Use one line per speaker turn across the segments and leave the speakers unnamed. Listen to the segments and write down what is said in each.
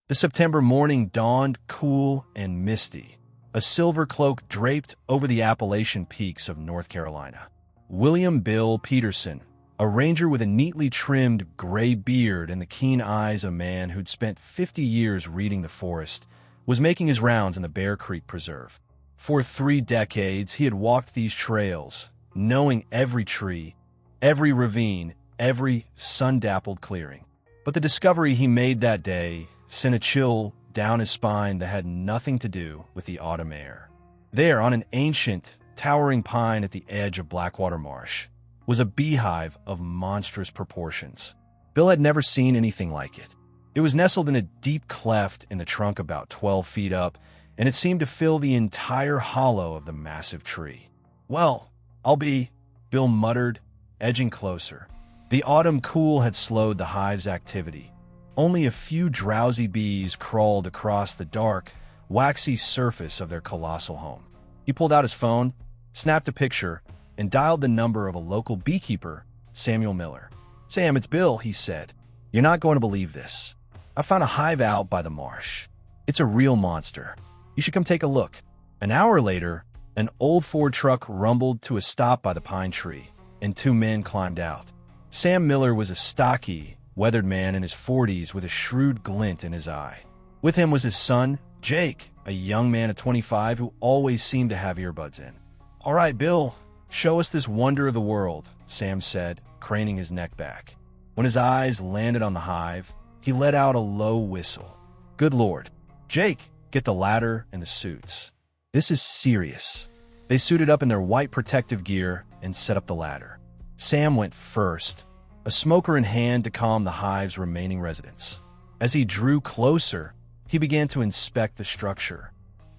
The September morning dawned cool and misty, a silver cloak draped over the Appalachian peaks of North Carolina. William Bill Peterson, a ranger with a neatly trimmed gray beard and the keen eyes of a man who'd spent 50 years reading the forest, was making his rounds in the Bear Creek Preserve. For 3 decades, he had walked these trails, knowing every tree, every ravine, every sun-dappled clearing. But the discovery he made that day sent a chill down his spine that had nothing to do with the autumn air. There, on an ancient, towering pine at the edge of Blackwater Marsh, was a beehive of monstrous proportions. Bill had never seen anything like it. It was nestled in a deep cleft in the trunk about 12 feet up, and it seemed to fill the entire hollow of the massive tree. "Well, I'll be," Bill muttered, edging closer. The autumn cool had slowed the hive's activity. Only a few drowsy bees crawled across the dark, waxy surface of their colossal home. He pulled out his phone, snapped a picture, and dialed the number of a local beekeeper, Samuel Miller. "Sam, it's Bill," he said. "You're not going to believe this. I found a hive out by the marsh. It's a real monster. You should come take a look." An hour later, an old Ford truck rumbled to a stop by the pine tree, and 2 men climbed out. Sam Miller was a stocky, weathered man in his 40s with a shrewd glint in his eye. With him was his son, Jake, a young man of 25 who always seemed to have earbuds in. "All right, Bill, show us this wonder of the world," Sam said, craning his neck back. When his eyes landed on the hive, he let out a low whistle. "Good Lord. Jake, get the ladder and the suits. This is serious." They suited up in their white protective gear and set up the ladder. Sam went first, a smoker in hand to calm the hive's remaining residents. As he drew closer, he began to inspect the structure.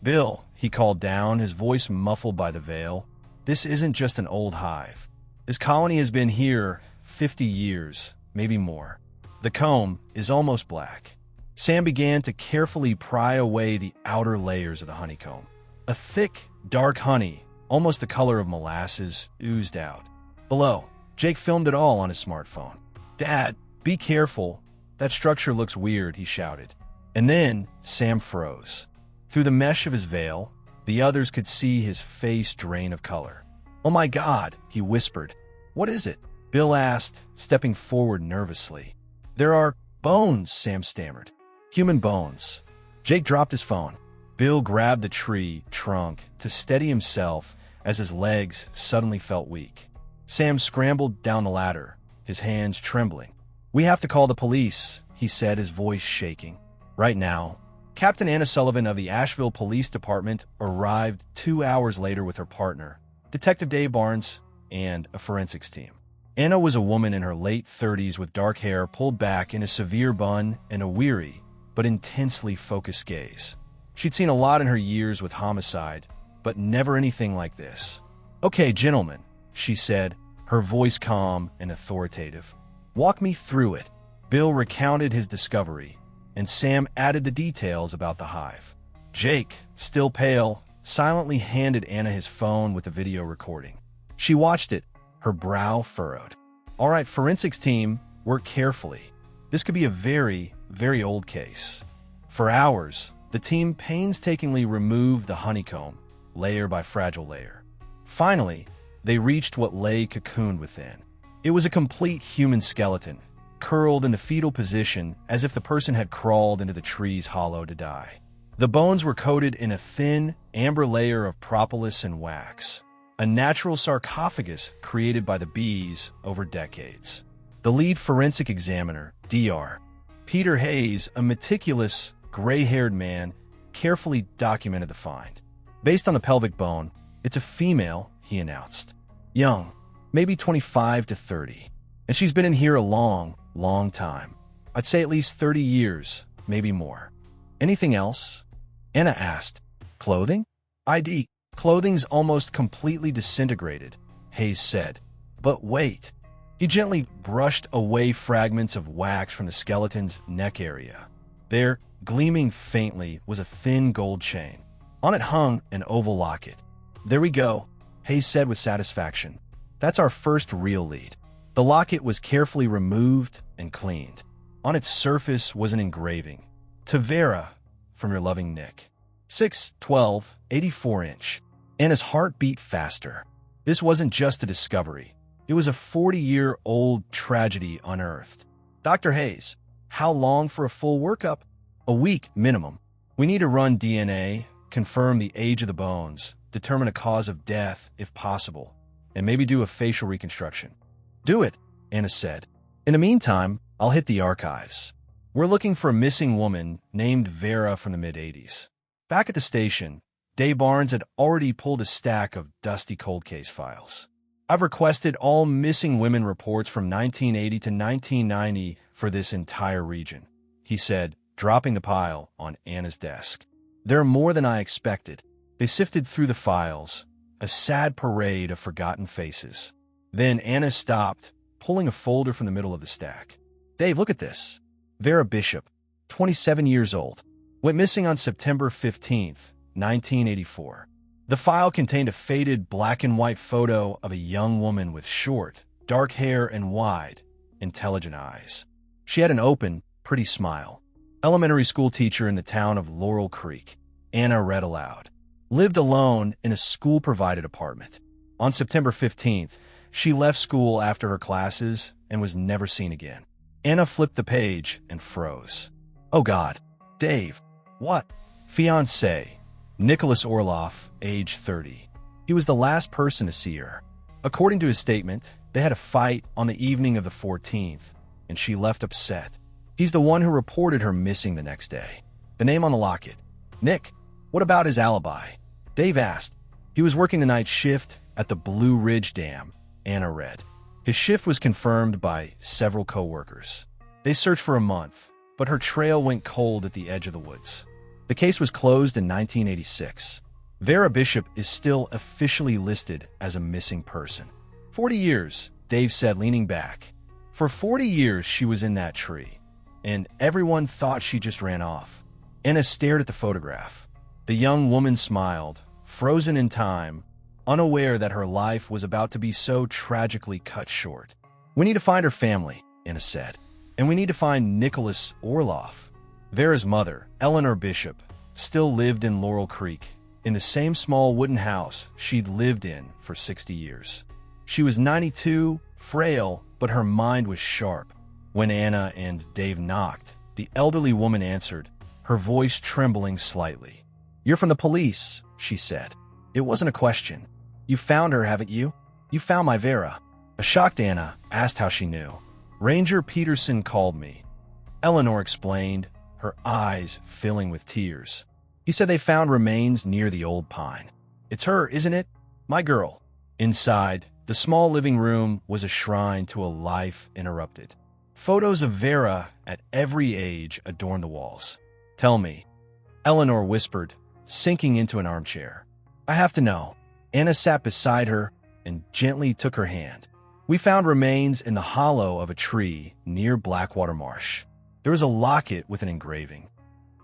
"Bill," he called down, his voice muffled by the veil, "this isn't just an old hive. This colony has been here 50 years, maybe more. The comb is almost black." Sam began to carefully pry away the outer layers of the honeycomb. A thick, dark honey, almost the color of molasses, oozed out. Below, Jake filmed it all on his smartphone. "Dad, be careful. That structure looks weird," he shouted. And then Sam froze. Through the mesh of his veil, the others could see his face drain of color. "Oh my God," he whispered. "What is it?" Bill asked, stepping forward nervously. "There are bones," Sam stammered. "Human bones." Jake dropped his phone. Bill grabbed the tree trunk to steady himself as his legs suddenly felt weak. Sam scrambled down the ladder, his hands trembling. "We have to call the police," he said, his voice shaking. "Right now." Captain Anna Sullivan of the Asheville Police Department arrived 2 hours later with her partner, Detective Dave Barnes, and a forensics team. Anna was a woman in her late 30s with dark hair pulled back in a severe bun and a weary but intensely focused gaze. She'd seen a lot in her years with homicide, but never anything like this. "Okay, gentlemen," she said, her voice calm and authoritative. "Walk me through it." Bill recounted his discovery, and Sam added the details about the hive. Jake, still pale, silently handed Anna his phone with the video recording. She watched it, her brow furrowed. "All right, forensics team, work carefully. This could be a very, very old case." For hours, the team painstakingly removed the honeycomb, layer by fragile layer. Finally, they reached what lay cocooned within. It was a complete human skeleton, curled in the fetal position as if the person had crawled into the tree's hollow to die. The bones were coated in a thin, amber layer of propolis and wax, a natural sarcophagus created by the bees over decades. The lead forensic examiner, Dr. Peter Hayes, a meticulous, gray-haired man, carefully documented the find. "Based on the pelvic bone, it's a female," he announced. "Young, maybe 25 to 30. And she's been in here a long, long time. I'd say at least 30 years, maybe more." "Anything else?" Anna asked. "Clothing?" "ID. Clothing's almost completely disintegrated," Hayes said. "But wait." He gently brushed away fragments of wax from the skeleton's neck area. There, gleaming faintly, was a thin gold chain. On it hung an oval locket. "There we go," Hayes said with satisfaction. "That's our first real lead." The locket was carefully removed and cleaned. On its surface was an engraving, To Vera, from your loving Nick. 6/12, 84-inch. Anna's heart beat faster. This wasn't just a discovery. It was a 40-year-old tragedy unearthed. Dr. Hayes, how long for a full workup? A week minimum. We need to run DNA, confirm the age of the bones, determine a cause of death if possible, and maybe do a facial reconstruction. Do it, Anna said. In the meantime, I'll hit the archives. We're looking for a missing woman named Vera from the mid-'80s. Back at the station, Dave Barnes had already pulled a stack of dusty cold case files. I've requested all missing women reports from 1980 to 1990 for this entire region, he said, dropping the pile on Anna's desk. There are more than I expected. They sifted through the files, a sad parade of forgotten faces. Then Anna stopped, pulling a folder from the middle of the stack. Dave, look at this. Vera Bishop, 27 years old, went missing on September 15th, 1984. The file contained a faded black and white photo of a young woman with short, dark hair and wide, intelligent eyes. She had an open, pretty smile. Elementary school teacher in the town of Laurel Creek, Anna read aloud. Lived alone in a school-provided apartment. On September 15th, she left school after her classes and was never seen again. Anna flipped the page and froze. Oh God, Dave, what? Fiancé, Nicholas Orloff, age 30. He was the last person to see her. According to his statement, they had a fight on the evening of the 14th, and she left upset. He's the one who reported her missing the next day. The name on the locket. Nick, what about his alibi? Dave asked. He was working the night shift at the Blue Ridge Dam, Anna read. His shift was confirmed by several co-workers. They searched for a month, but her trail went cold at the edge of the woods. The case was closed in 1986. Vera Bishop is still officially listed as a missing person. 40 years, Dave said, leaning back. For 40 years, she was in that tree, and everyone thought she just ran off. Anna stared at the photograph. The young woman smiled, frozen in time, unaware that her life was about to be so tragically cut short. We need to find her family, Anna said, and we need to find Nicholas Orloff. Vera's mother, Eleanor Bishop, still lived in Laurel Creek, in the same small wooden house she'd lived in for 60 years. She was 92, frail, but her mind was sharp. When Anna and Dave knocked, the elderly woman answered, her voice trembling slightly. You're from the police, she said. It wasn't a question. You found her, haven't you? You found my Vera. A shocked Anna asked how she knew. Ranger Peterson called me. Eleanor explained, her eyes filling with tears. He said they found remains near the old pine. It's her, isn't it? My girl. Inside, the small living room was a shrine to a life interrupted. Photos of Vera at every age adorned the walls. Tell me, Eleanor whispered, sinking into an armchair. I have to know. Anna sat beside her and gently took her hand. We found remains in the hollow of a tree near Blackwater Marsh. There was a locket with an engraving.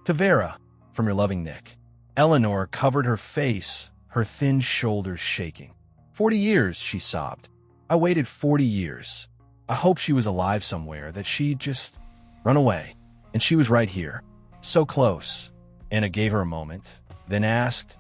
To Vera, from your loving Nick. Eleanor covered her face, her thin shoulders shaking. 40 years, she sobbed. I waited 40 years. I hoped she was alive somewhere, that she'd just run away. And she was right here. So close. Anna gave her a moment, then asked,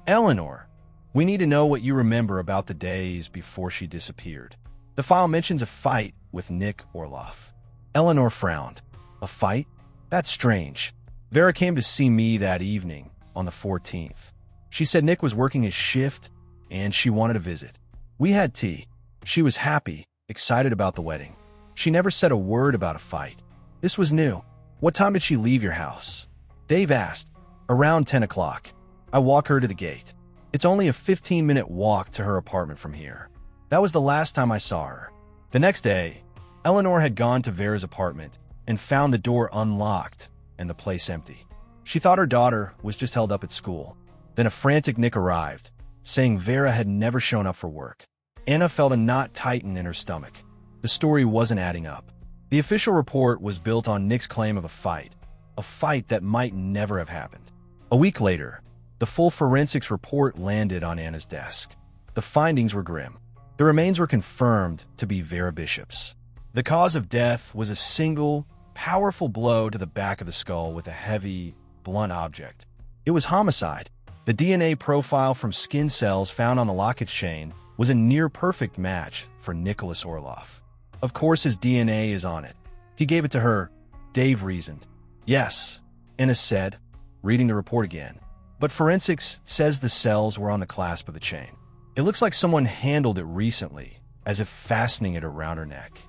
Eleanor, we need to know what you remember about the days before she disappeared. The file mentions a fight with Nick Orloff. Eleanor frowned. A fight? That's strange. Vera came to see me that evening, on the 14th. She said Nick was working his shift, and she wanted to visit. We had tea. She was happy, excited about the wedding. She never said a word about a fight. This was new. What time did she leave your house? Dave asked. Around 10 o'clock. I walk her to the gate. It's only a 15-minute walk to her apartment from here. That was the last time I saw her. The next day, Eleanor had gone to Vera's apartment and found the door unlocked and the place empty. She thought her daughter was just held up at school. Then a frantic Nick arrived, saying Vera had never shown up for work. Anna felt a knot tighten in her stomach. The story wasn't adding up. The official report was built on Nick's claim of a fight that might never have happened. A week later, the full forensics report landed on Anna's desk. The findings were grim. The remains were confirmed to be Vera Bishop's. The cause of death was a single, powerful blow to the back of the skull with a heavy, blunt object. It was homicide. The DNA profile from skin cells found on the locket chain was a near-perfect match for Nicholas Orloff. Of course his DNA is on it. He gave it to her, Dave reasoned. Yes, Ennis said, reading the report again. But forensics says the cells were on the clasp of the chain. It looks like someone handled it recently, as if fastening it around her neck.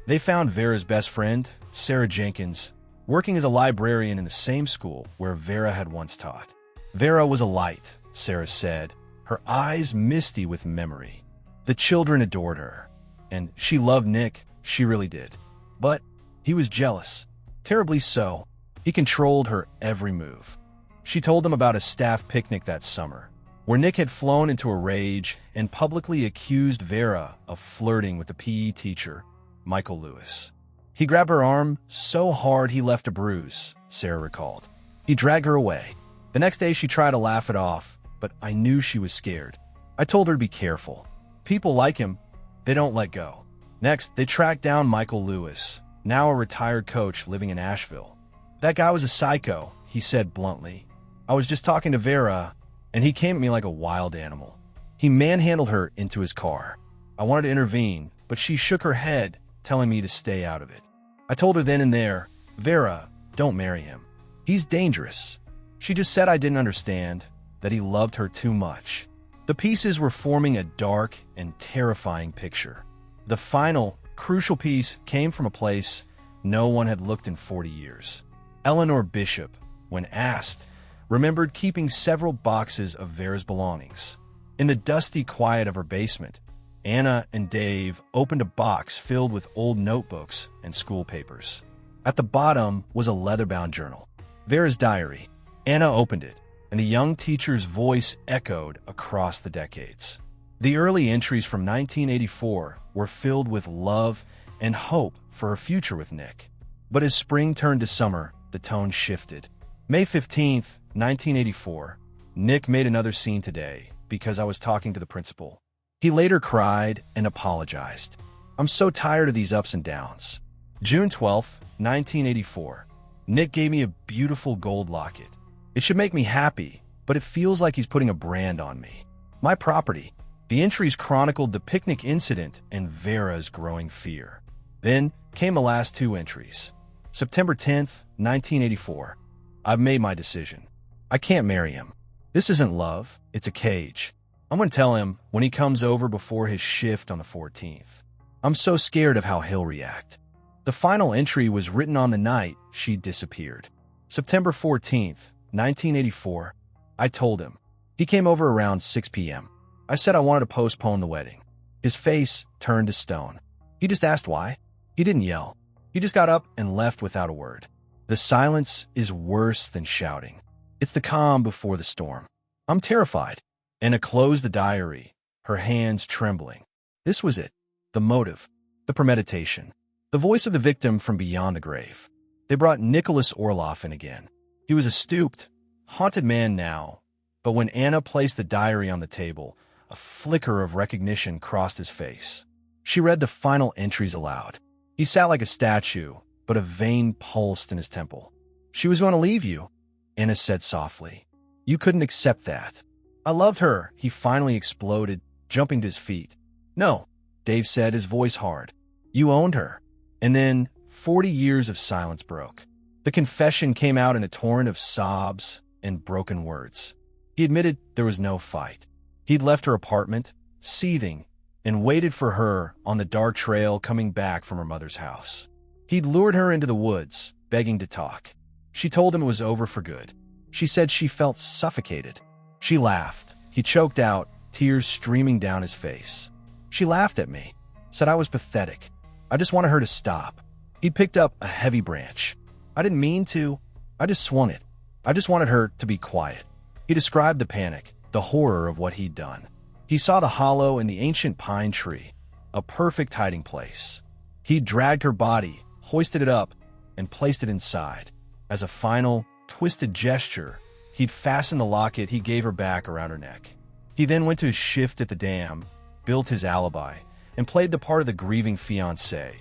They found Vera's best friend, Sarah Jenkins, working as a librarian in the same school where Vera had once taught. Vera was a light, Sarah said, her eyes misty with memory. The children adored her, and she loved Nick, she really did. But he was jealous, terribly so. He controlled her every move. She told them about a staff picnic that summer, where Nick had flown into a rage and publicly accused Vera of flirting with the PE teacher, Michael Lewis. He grabbed her arm so hard he left a bruise, Sarah recalled. He dragged her away. The next day she tried to laugh it off, but I knew she was scared. I told her to be careful. People like him, they don't let go. Next, they tracked down Michael Lewis, now a retired coach living in Asheville. That guy was a psycho, he said bluntly. I was just talking to Vera, and he came at me like a wild animal. He manhandled her into his car. I wanted to intervene, but she shook her head, telling me to stay out of it. I told her then and there, Vera, don't marry him. He's dangerous. She just said I didn't understand, that he loved her too much. The pieces were forming a dark and terrifying picture. The final, crucial piece came from a place no one had looked in 40 years. Eleanor Bishop, when asked, remembered keeping several boxes of Vera's belongings. In the dusty quiet of her basement, Anna and Dave opened a box filled with old notebooks and school papers. At the bottom was a leather-bound journal, Vera's diary. Anna opened it, and the young teacher's voice echoed across the decades. The early entries from 1984 were filled with love and hope for a future with Nick. But as spring turned to summer, the tone shifted. May 15th, 1984, Nick made another scene today because I was talking to the principal. He later cried and apologized. I'm so tired of these ups and downs. June 12th, 1984, Nick gave me a beautiful gold locket. It should make me happy, but it feels like he's putting a brand on me. My property. The entries chronicled the picnic incident and Vera's growing fear. Then came the last two entries. September 10th, 1984. I've made my decision. I can't marry him. This isn't love, it's a cage. I'm going to tell him when he comes over before his shift on the 14th. I'm so scared of how he'll react. The final entry was written on the night she disappeared. September 14th, 1984. I told him. He came over around 6 p.m. I said I wanted to postpone the wedding. His face turned to stone. He just asked why. He didn't yell. He just got up and left without a word. The silence is worse than shouting. It's the calm before the storm. I'm terrified. Anna closed the diary, her hands trembling. This was it. The motive. The premeditation. The voice of the victim from beyond the grave. They brought Nicholas Orloff in again. He was a stooped, haunted man now, but when Anna placed the diary on the table, a flicker of recognition crossed his face. She read the final entries aloud. He sat like a statue, but a vein pulsed in his temple. She was going to leave you, Anna said softly. You couldn't accept that. I loved her, he finally exploded, jumping to his feet. No, Dave said, his voice hard. You owned her. And then 40 years of silence broke. The confession came out in a torrent of sobs and broken words. He admitted there was no fight. He'd left her apartment, seething, and waited for her on the dark trail coming back from her mother's house. He'd lured her into the woods, begging to talk. She told him it was over for good. She said she felt suffocated. She laughed. He choked out, tears streaming down his face. She laughed at me, said I was pathetic. I just wanted her to stop. He picked up a heavy branch. I didn't mean to. I just swung it. I just wanted her to be quiet. He described the panic, the horror of what he'd done. He saw the hollow in the ancient pine tree, a perfect hiding place. He dragged her body, hoisted it up, and placed it inside. As a final, twisted gesture, he'd fastened the locket he gave her back around her neck. He then went to his shift at the dam, built his alibi, and played the part of the grieving fiancé,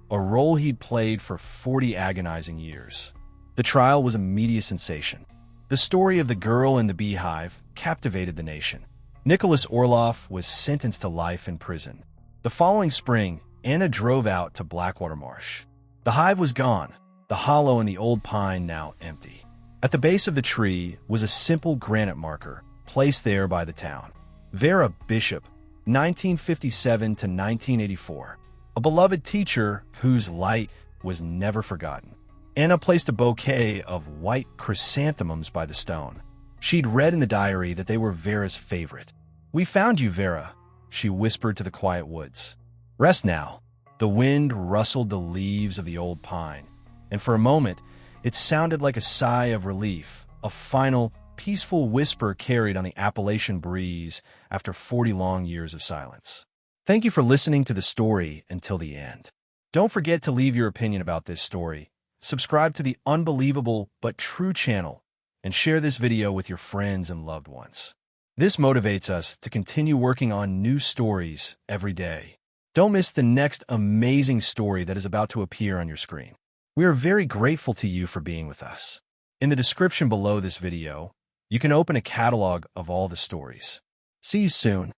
a role he'd played for 40 agonizing years. The trial was a media sensation. The story of the girl in the beehive captivated the nation. Nicholas Orloff was sentenced to life in prison. The following spring, Anna drove out to Blackwater Marsh. The hive was gone, the hollow in the old pine now empty. At the base of the tree was a simple granite marker, placed there by the town. Vera Bishop, 1957 to 1984, a beloved teacher whose light was never forgotten. Anna placed a bouquet of white chrysanthemums by the stone. She'd read in the diary that they were Vera's favorite. "We found you, Vera," she whispered to the quiet woods. "Rest now." The wind rustled the leaves of the old pine, and for a moment, it sounded like a sigh of relief, a final, peaceful whisper carried on the Appalachian breeze after 40 long years of silence. Thank you for listening to the story until the end. Don't forget to leave your opinion about this story, subscribe to the Unbelievable But True channel, and share this video with your friends and loved ones. This motivates us to continue working on new stories every day. Don't miss the next amazing story that is about to appear on your screen. We are very grateful to you for being with us. In the description below this video, you can open a catalog of all the stories. See you soon.